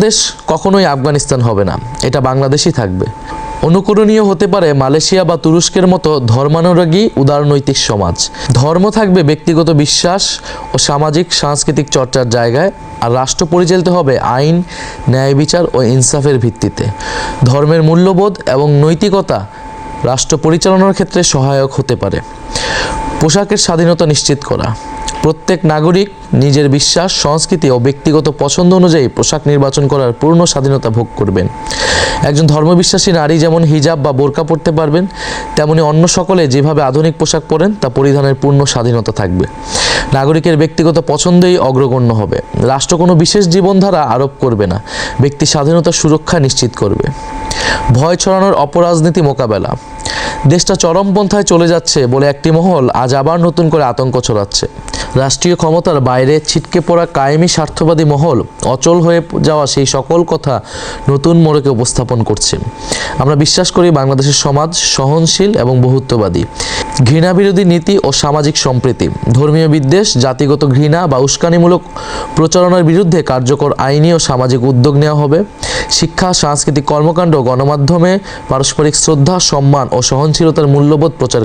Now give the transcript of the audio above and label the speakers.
Speaker 1: দেশ কখনোই আফগানিস্তান হবে না, এটা বাংলাদেশই থাকবে। অনুকরণীয় হতে পারে মালয়েশিয়া বা তুরস্কের মতো ধর্মানুরাগী উদারনৈতিক সমাজ। ধর্ম থাকবে ব্যক্তিগত বিশ্বাস ও সামাজিক সাংস্কৃতিক চর্চার জায়গায়, আর রাষ্ট্র পরিচালিত হবে আইন, ন্যায় বিচার ও ইনসাফের ভিত্তিতে। ধর্মের মূল্যবোধ এবং নৈতিকতা রাষ্ট্র পরিচালনার ক্ষেত্রে সহায়ক হতে পারে। পোশাকের স্বাধীনতা নিশ্চিত করা। প্রত্যেক নাগরিক নিজের বিশ্বাস, সংস্কৃতি ও ব্যক্তিগত পছন্দ অনুযায়ী পোশাক নির্বাচন করার পূর্ণ স্বাধীনতা ভোগ করবেন। একজন ধর্মবিশ্বাসী নারী যেমন হিজাব বা বোরকা পরতে পারবেন, তেমনি অন্য সকলে যেভাবে আধুনিক পোশাক পরেন তা পরিধানের পূর্ণ স্বাধীনতা থাকবে। নাগরিকের ব্যক্তিগত পছন্দই অগ্রগণ্য হবে। রাষ্ট্র কোনো বিশেষ জীবনধারা আরোপ করবে না, ব্যক্তি স্বাধীনতার সুরক্ষা নিশ্চিত করবে। ভয় ছড়ানোর অপরাজনীতি মোকাবেলা। দেশটা চরমপন্থায় চলে যাচ্ছে বলে একটি মহল আজ আবার নতুন করে আতঙ্ক ছড়াচ্ছে। রাষ্ট্রীয় ক্ষমতার বাইরে ছিটকে পড়া কায়েমি স্বার্থবাদী মহল অচল হয়ে যাওয়া সেই সকল কথা নতুন মোড়কে উপস্থাপন করছে। আমরা বিশ্বাস করি বাংলাদেশের সমাজ সহনশীল এবং বহুত্ববাদী। ঘৃণাবিরোধী নীতি ও সামাজিক সম্প্রীতি, ধর্মীয় বিদ্বেষ, জাতিগত ঘৃণা বা উস্কানিমূলক প্রচারণার বিরুদ্ধে কার্যকর আইনি ও সামাজিক উদ্যোগ নেওয়া হবে। শিক্ষা, সাংস্কৃতিক কর্মকাণ্ড, গণমাধ্যমে পারস্পরিক শ্রদ্ধা, সম্মান ও সহনশীলতার মূল্যবোধ প্রচার